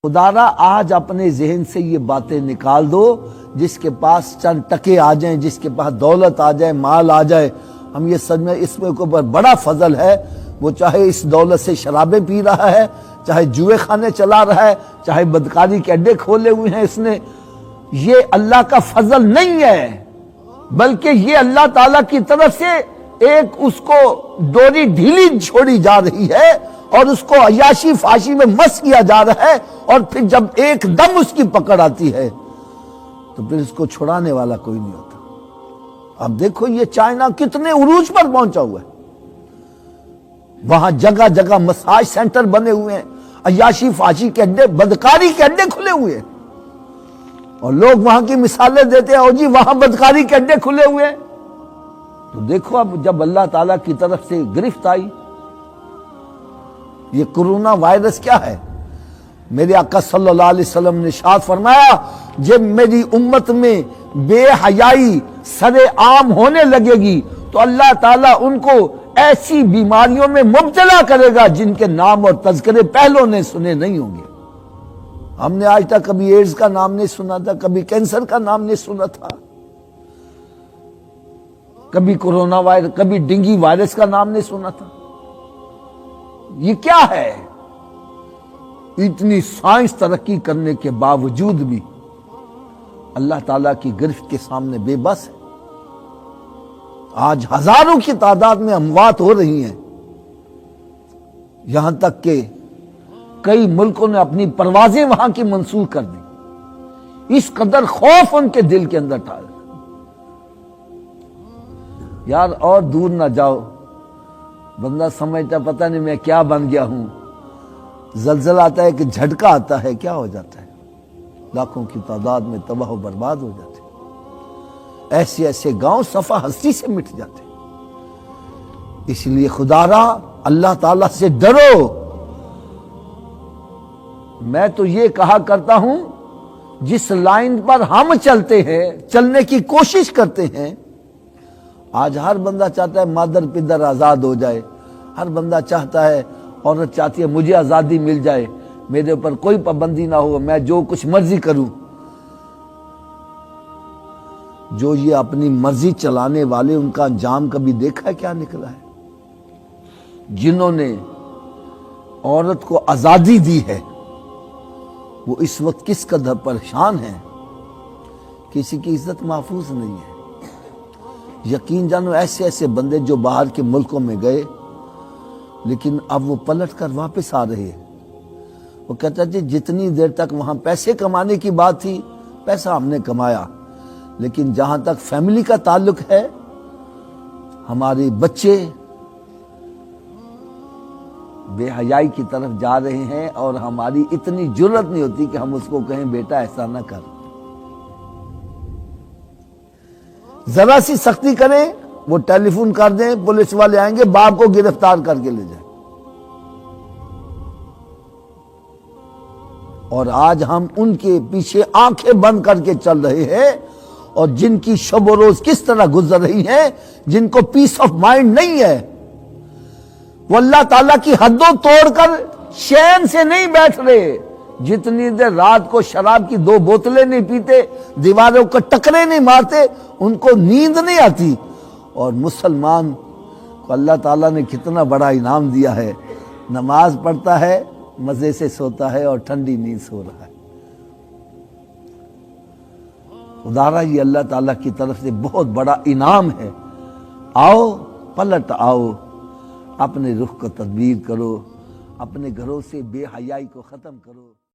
خدارا آج اپنے ذہن سے یہ باتیں نکال دو، جس کے پاس چند ٹکے آ جائیں، جس کے پاس دولت آ جائے، مال آ جائے، ہم یہ سمجھ میں اس میں اوپر بڑا فضل ہے، وہ چاہے اس دولت سے شرابیں پی رہا ہے، چاہے جوئے خانے چلا رہا ہے، چاہے بدکاری کے اڈے کھولے ہوئے ہیں اس نے، یہ اللہ کا فضل نہیں ہے، بلکہ یہ اللہ تعالیٰ کی طرف سے ایک اس کو ڈوری ڈھیلی چھوڑی جا رہی ہے اور اس کو عیاشی فاشی میں مست کیا جا رہا ہے، اور پھر جب ایک دم اس کی پکڑ آتی ہے تو پھر اس کو چھڑانے والا کوئی نہیں ہوتا۔ اب دیکھو یہ چائنا کتنے عروج پر پہنچا ہوا ہے، وہاں جگہ جگہ مساج سینٹر بنے ہوئے ہیں، عیاشی فاشی کے اڈے، بدکاری کے اڈے کھلے ہوئے ہیں، اور لوگ وہاں کی مثالیں دیتے ہیں، اور جی وہاں بدکاری کے اڈے کھلے ہوئے ہیں۔ تو دیکھو اب جب اللہ تعالیٰ کی طرف سے گرفت آئی، یہ کرونا وائرس کیا ہے؟ میرے آقا صلی اللہ علیہ وسلم نے ارشاد فرمایا، جب میری امت میں بے حیائی سر عام ہونے لگے گی تو اللہ تعالیٰ ان کو ایسی بیماریوں میں مبتلا کرے گا جن کے نام اور تذکرے پہلوں نے سنے نہیں ہوں گے۔ ہم نے آج تک کبھی ایڈز کا نام نہیں سنا تھا، کبھی کینسر کا نام نہیں سنا تھا، کبھی کورونا وائرس، کبھی ڈینگی وائرس کا نام نہیں سنا تھا۔ یہ کیا ہے؟ اتنی سائنس ترقی کرنے کے باوجود بھی اللہ تعالیٰ کی گرفت کے سامنے بے بس ہے۔ آج ہزاروں کی تعداد میں اموات ہو رہی ہیں، یہاں تک کہ کئی ملکوں نے اپنی پروازیں وہاں کی منسوخ کر دی، اس قدر خوف ان کے دل کے اندر ڈال۔ یار اور دور نہ جاؤ، بندہ سمجھتا پتہ نہیں میں کیا بن گیا ہوں، زلزلہ آتا ہے کہ جھٹکا آتا ہے، کیا ہو جاتا ہے، لاکھوں کی تعداد میں تباہ و برباد ہو جاتے ہیں، ایسے ایسے گاؤں صفحہ ہستی سے مٹ جاتے ہیں۔ اس لیے خدارا اللہ تعالیٰ سے ڈرو۔ میں تو یہ کہا کرتا ہوں، جس لائن پر ہم چلتے ہیں، چلنے کی کوشش کرتے ہیں، آج ہر بندہ چاہتا ہے مادر پدر آزاد ہو جائے، ہر بندہ چاہتا ہے، عورت چاہتی ہے مجھے آزادی مل جائے، میرے اوپر کوئی پابندی نہ ہو، میں جو کچھ مرضی کروں۔ جو یہ اپنی مرضی چلانے والے، ان کا انجام کبھی دیکھا ہے کیا نکلا ہے؟ جنہوں نے عورت کو آزادی دی ہے وہ اس وقت کس قدر پریشان ہیں، کسی کی عزت محفوظ نہیں ہے۔ یقین جانو ایسے ایسے بندے جو باہر کے ملکوں میں گئے لیکن اب وہ پلٹ کر واپس آ رہے ہیں، وہ کہتا ہے جتنی دیر تک وہاں پیسے کمانے کی بات تھی، پیسہ ہم نے کمایا، لیکن جہاں تک فیملی کا تعلق ہے، ہمارے بچے بے حیائی کی طرف جا رہے ہیں، اور ہماری اتنی جرت نہیں ہوتی کہ ہم اس کو کہیں بیٹا ایسا نہ کر۔ ذرا سی سختی کریں، وہ ٹیلی فون کر دیں، پولیس والے آئیں گے، باپ کو گرفتار کر کے لے جائیں۔ اور آج ہم ان کے پیچھے آنکھیں بند کر کے چل رہے ہیں، اور جن کی شب و روز کس طرح گزر رہی ہیں، جن کو پیس آف مائنڈ نہیں ہے، وہ اللہ تعالیٰ کی حدوں توڑ کر چین سے نہیں بیٹھ رہے۔ جتنی دیر رات کو شراب کی 2 بوتلیں نہیں پیتے، دیواروں کو ٹکرے نہیں مارتے، ان کو نیند نہیں آتی۔ اور مسلمان کو اللہ تعالیٰ نے کتنا بڑا انعام دیا ہے، نماز پڑھتا ہے، مزے سے سوتا ہے، اور ٹھنڈی نیند سو رہا ہے۔ خدارا یہ اللہ تعالیٰ کی طرف سے بہت بڑا انعام ہے۔ آؤ پلٹ آؤ، اپنے رخ کو تدبیر کرو، اپنے گھروں سے بے حیائی کو ختم کرو۔